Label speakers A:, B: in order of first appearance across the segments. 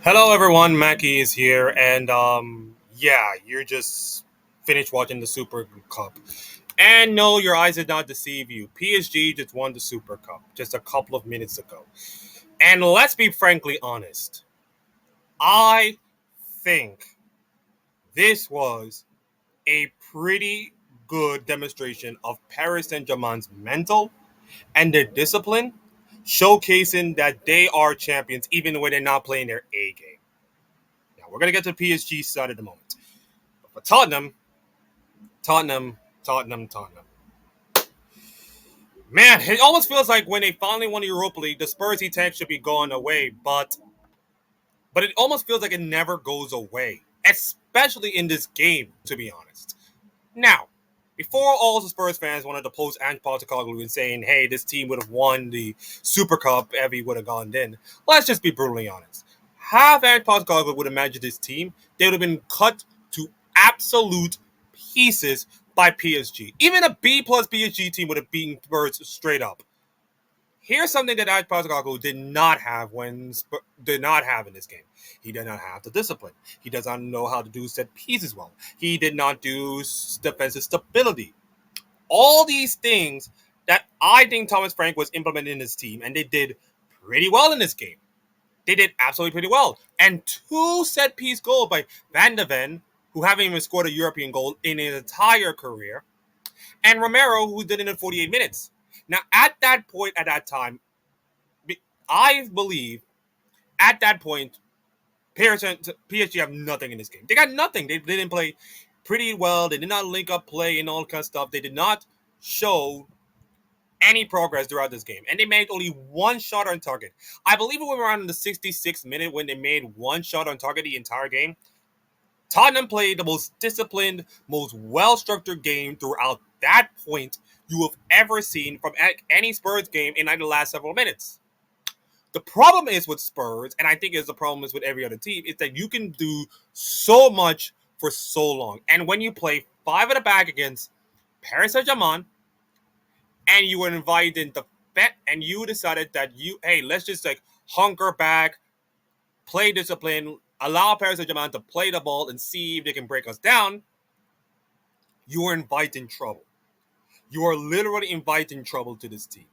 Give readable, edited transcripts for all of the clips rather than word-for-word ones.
A: Hello, everyone. Mackie is here, and yeah, you're just finished watching the Super Cup, and no, your eyes did not deceive you. PSG just won the Super Cup just a couple of minutes ago, and let's be frankly honest. I think this was a pretty good demonstration of Paris Saint Germain's mental and their discipline, showcasing that they are champions even when they're not playing their A game. Now we're gonna get to the PSG side in a moment. But Tottenham. Man, it almost feels like when they finally won the Europa League, the Spurs tank should be going away, but it almost feels like it never goes away, especially in this game, to be honest. Now, before all the Spurs fans wanted to post Ange Postecoglou and saying, "Hey, this team would have won the Super Cup if he would have gone in," let's just be brutally honest. Half Ange Postecoglou would have managed this team, they would have been cut to absolute pieces by PSG. Even a B plus PSG team would have beaten Spurs straight up. Here's something that Ange Postecoglou did not have in this game. He did not have the discipline. He does not know how to do set pieces well. He did not do defensive stability. All these things that I think Thomas Frank was implementing in his team, and they did pretty well in this game. They did absolutely pretty well. And two set piece goals by Van de Ven, who haven't even scored a European goal in his entire career, and Romero, who did it in 48 minutes. Now, at that point, at that time, I believe at that point, PSG have nothing in this game. They got nothing. They didn't play pretty well. They did not link up play and all kind of stuff. They did not show any progress throughout this game. And they made only one shot on target. I believe it was around in the 66th minute when they made one shot on target the entire game. Tottenham played the most disciplined, most well-structured game throughout that point you have ever seen from any Spurs game in the last several minutes. The problem is with Spurs, and I think it's the problem is with every other team, is that you can do so much for so long. And when you play five at the back against Paris Saint-Germain, and you were invited into bet, and you decided that hey, let's just like hunker back, play discipline, allow Paris Saint-Germain to play the ball and see if they can break us down, you are inviting trouble. You are literally inviting trouble to this team.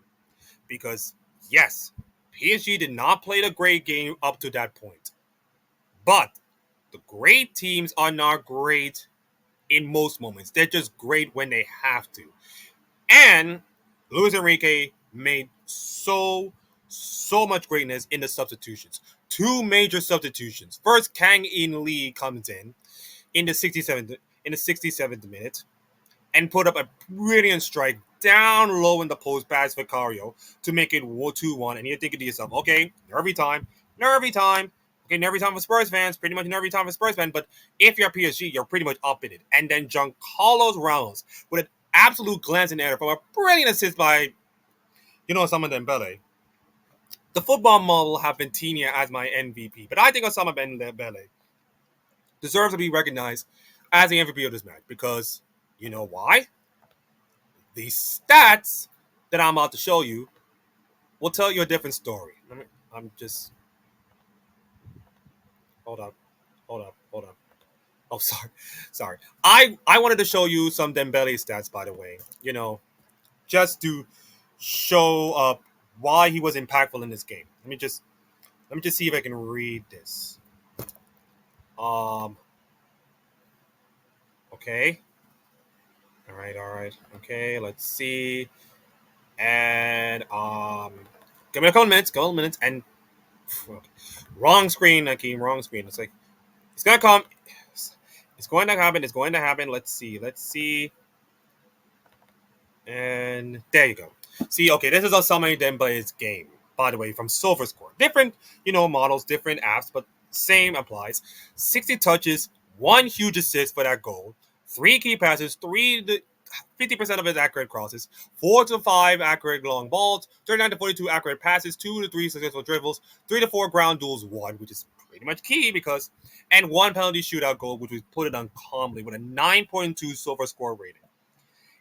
A: Because, yes, PSG did not play the great game up to that point. But the great teams are not great in most moments. They're just great when they have to. And Luis Enrique made so much greatness in the substitutions. Two major substitutions. First, Kang In Lee comes in the 67th minute and put up a brilliant strike down low in the post past Vicario to make it 2-1. And you're thinking to yourself, okay, nervy time. Okay, nervy time for Spurs fans, pretty much nervy time for Spurs fans. But if you're PSG, you're pretty much up in it. And then Giancarlo Ramos with an absolute glance in the air from a brilliant assist by, Osama Dembele. The football model have Vitinha as my MVP, but I think Osama Dembele deserves to be recognized as the MVP of this match because you know why? These stats that I'm about to show you will tell you a different story. I'm just hold up, hold up. Oh, sorry. I wanted to show you some Dembele stats, by the way. Just to show up why he was impactful in this game. Let me just see if I can read this. Um. Okay. All right. Okay. Let's see. And give me a couple minutes, and wrong screen, Nike, wrong screen. It's like it's gonna come. It's going to happen. It's going to happen. Let's see. And there you go. See, okay, this is Osama Dembele's game, by the way, from SofaScore. Different, models, different apps, but same applies. 60 touches, one huge assist for that goal, three key passes, 50% of his accurate crosses, 4 to 5 accurate long balls, 39 to 42 accurate passes, 2 to 3 successful dribbles, 3 to 4 ground duels won, which is pretty much key and one penalty shootout goal, which was put it on calmly with a 9.2 SofaScore rating.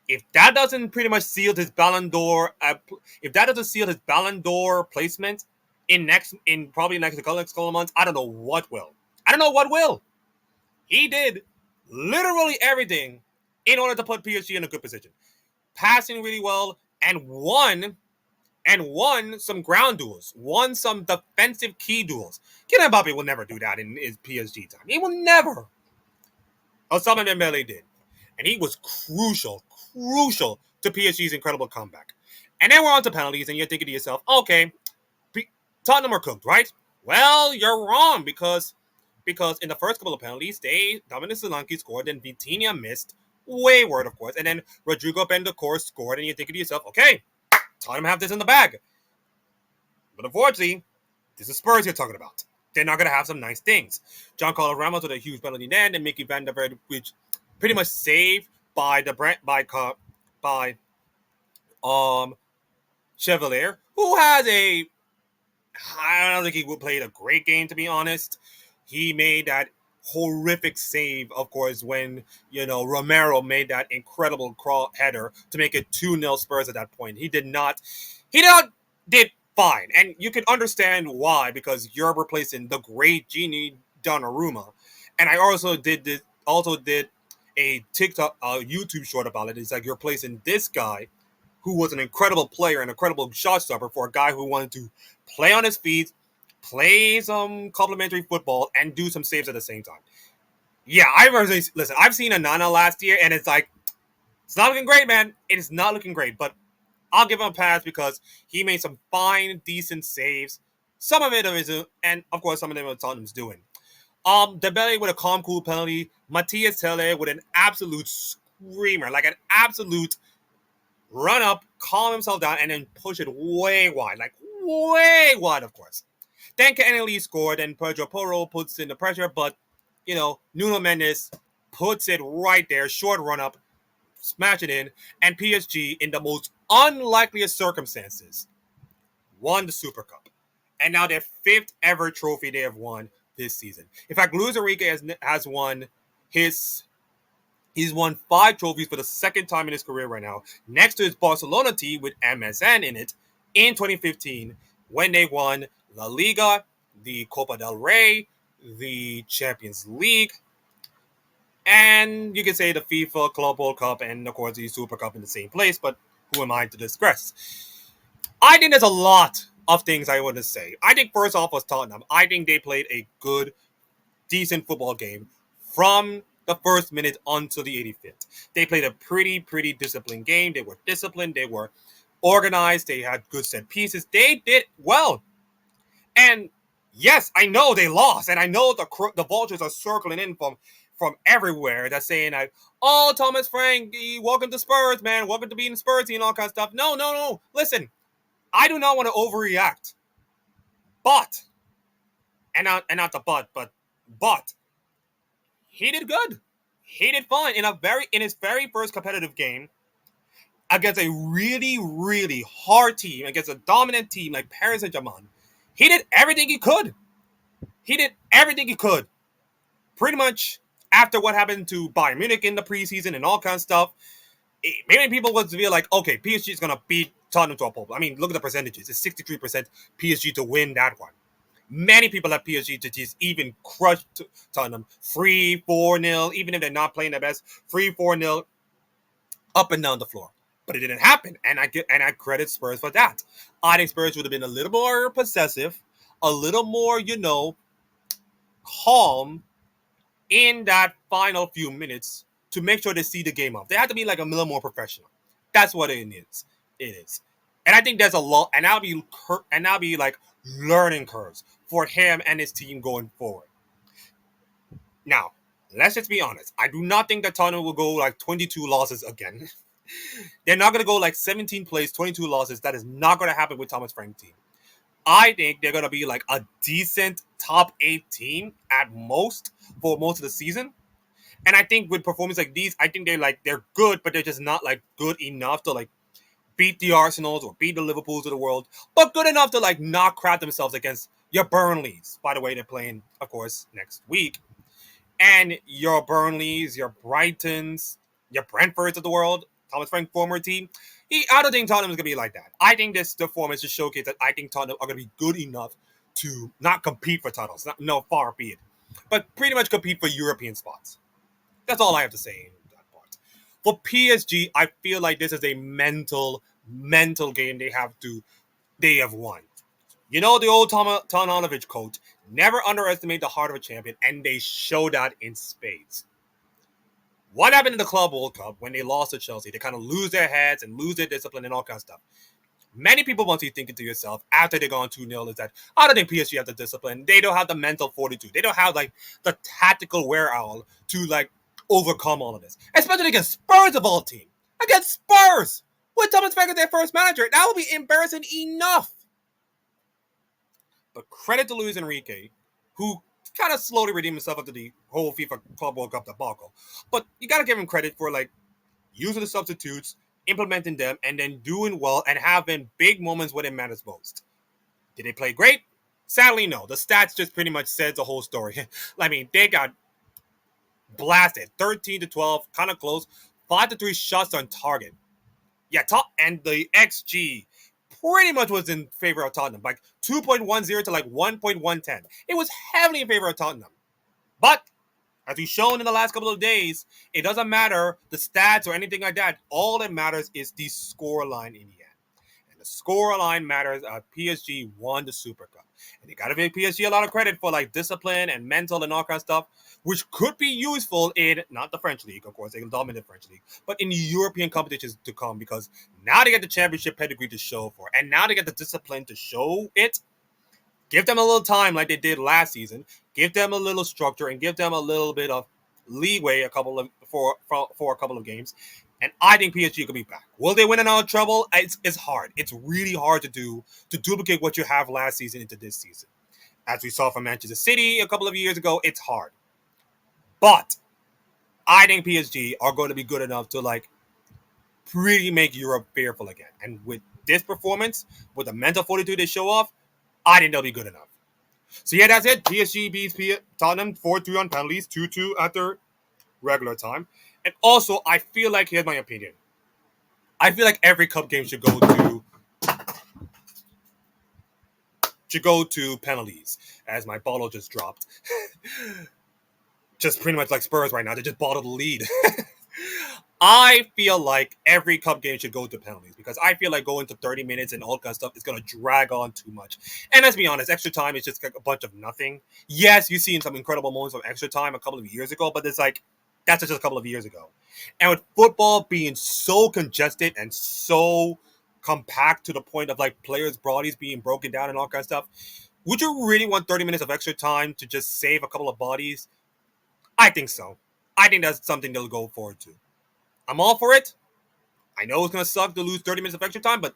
A: If that doesn't pretty much seal his Ballon d'Or, if that doesn't seal his Ballon d'Or placement, in probably next couple of months. I don't know what will. I don't know what will. He did literally everything in order to put PSG in a good position, passing really well, and won some ground duels, won some defensive key duels. Kylian Mbappe will never do that in his PSG time. He will never. Osama Dembele did, and he was crucial to PSG's incredible comeback. And then we're on to penalties, and you're thinking to yourself, okay, Tottenham are cooked, right? Well, you're wrong because in the first couple of penalties, Dominic Solanke scored, and Vitinha missed, wayward, of course, and then Rodrigo Bentancur scored, and you're thinking to yourself, okay, Tottenham have this in the bag. But unfortunately, this is Spurs you're talking about. They're not going to have some nice things. John Carlos Ramos with a huge penalty there, and Mickey Van der Vaart, which pretty much saved by by Chevalier, who has a I don't think he would played a great game, to be honest. He made that horrific save, of course, when Romero made that incredible crawl header to make it 2-0 Spurs at that point. He did fine, and you can understand why, because you're replacing the great Genie Donnarumma, and I also did a TikTok, YouTube short about it. It's like you're replacing this guy who was an incredible player, an incredible shot stopper, for a guy who wanted to play on his feet, play some complementary football, and do some saves at the same time. Yeah, listen. I've seen Anana last year, and it's not looking great, man. It is not looking great, but I'll give him a pass because he made some fine, decent saves. Some of it is, and of course, some of them are Tottenham's doing. Dembele with a calm, cool penalty. Matthias Telle with an absolute screamer, like an absolute run up, calm himself down, and then push it way wide, like way wide, of course. Then Kennedy scored, and Pedro Porro puts in the pressure, but Nuno Mendes puts it right there, short run up, smash it in, and PSG, in the most unlikeliest circumstances, won the Super Cup. And now their fifth ever trophy they have won this season. In fact, Luis Enrique has won his He's won 5 trophies for the second time in his career right now, next to his Barcelona team with MSN in it in 2015 when they won La Liga, the Copa del Rey, the Champions League, and you can say the FIFA Club World Cup and, of course, the Super Cup in the same place, but who am I to digress? I think there's a lot of things I want to say. I think first off was Tottenham. I think they played a good, decent football game from the first minute until the 85th. They played a pretty disciplined game. They were disciplined. They were organized. They had good set pieces. They did well. And yes, I know they lost, and I know the vultures are circling in from everywhere. That's saying that, oh, Thomas Frank, welcome to Spurs, man. Welcome to being Spurs and all kinds of stuff. No. Listen, I do not want to overreact, but not the but he did good. He did fine in his very first competitive game against a really hard team, against a dominant team like Paris Saint-Germain. He did everything he could. Pretty much after what happened to Bayern Munich in the preseason and all kinds of stuff. Maybe people would feel like, okay, PSG is going to beat Tottenham to a pulp. I mean, look at the percentages. It's 63% PSG to win that one. Many people have PSG to just even crush Tottenham 3-4-0, even if they're not playing their best, 3-4-0 up and down the floor. But it didn't happen, and I credit Spurs for that. I think Spurs would have been a little more possessive, a little more, calm in that final few minutes to make sure they see the game off. They have to be like a little more professional. That's what it is. It is, and I think there's a lot, and that'll be like learning curves for him and his team going forward. Now, let's just be honest. I do not think that Tottenham will go like 22 losses again. They're not going to go like 17 plays, 22 losses. That is not going to happen with Thomas Frank's team. I think they're going to be like a decent top 8 team at most for most of the season. And I think with performance like these, I think they're good, but they're just not like good enough to like beat the Arsenals or beat the Liverpools of the world, but good enough to like not crap themselves against your Burnleys. By the way, they're playing, of course, next week. And your Burnleys, your Brightons, your Brentfords of the world, Thomas Frank former team. I don't think Tottenham is going to be like that. I think this performance just showcased that I think Tottenham are going to be good enough to not compete for titles. No, far be it. But pretty much compete for European spots. That's all I have to say in that part. For PSG, I feel like this is a mental game they have won. You know the old Tononovich quote, never underestimate the heart of a champion, and they show that in spades. What happened in the Club World Cup when they lost to Chelsea? They kind of lose their heads and lose their discipline and all kinds of stuff. Many people want you thinking to yourself after they're gone 2-0 is that I don't think PSG have the discipline. They don't have the mental fortitude. They don't have like the tactical wherewithal to like overcome all of this. Especially against Spurs of all team. Against Spurs! With Thomas Frank as their first manager. That would be embarrassing enough. But credit to Luis Enrique, who kind of slowly redeemed himself after the whole FIFA Club World Cup debacle. But you gotta give him credit for like using the substitutes, implementing them, and then doing well and having big moments when it matters most. Did they play great? Sadly, no. The stats just pretty much says the whole story. I mean, they got blasted, 13-12, kind of close, 5-3 shots on target. Yeah, top and the XG pretty much was in favor of Tottenham, like 2.10 to like 1.110. It was heavily in favor of Tottenham. But as we've shown in the last couple of days, it doesn't matter the stats or anything like that. All that matters is the score line in the end. And the score line matters. PSG won the Super Cup. And you got to give PSG a lot of credit for like discipline and mental and all kind of stuff, which could be useful in, not the French League, of course, they can dominate the French League, but in European competitions to come because now they get the championship pedigree to show for. And now they get the discipline to show it. Give them a little time like they did last season. Give them a little structure and give them a little bit of leeway for a couple of games. And I think PSG could be back. Will they win another treble? It's hard. It's really hard to do to duplicate what you have last season into this season. As we saw from Manchester City a couple of years ago, it's hard. But I think PSG are going to be good enough to like pretty make Europe fearful again. And with this performance, with the mental fortitude they show off, I think they'll be good enough. So yeah, that's it. PSG beats Tottenham 4-3 on penalties, 2-2 after regular time. And also, I feel like, here's my opinion. I feel like every cup game should go to penalties, as my bottle just dropped. Just pretty much like Spurs right now. They just bottled the lead. I feel like every cup game should go to penalties because I feel like going to 30 minutes and all kind of stuff is going to drag on too much. And let's be honest, extra time is just like a bunch of nothing. Yes, you've seen some incredible moments from extra time a couple of years ago, but it's like, that's just a couple of years ago. And with football being so congested and so compact to the point of like players' bodies being broken down and all kind of stuff, would you really want 30 minutes of extra time to just save a couple of bodies? I think so. I think that's something they'll go forward to. I'm all for it. I know it's going to suck to lose 30 minutes of extra time, but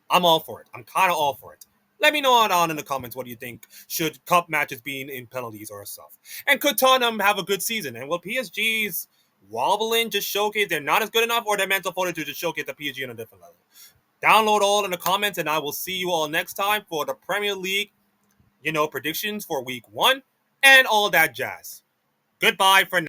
A: I'm all for it. I'm kind of all for it. Let me know down in the comments what do you think. Should cup matches be in penalties or stuff? And could Tottenham have a good season? And will PSG's wobbling just showcase they're not as good enough or their mental fortitude to showcase the PSG on a different level? Download all in the comments and I will see you all next time for the Premier League, predictions for week 1 and all that jazz. Goodbye for now.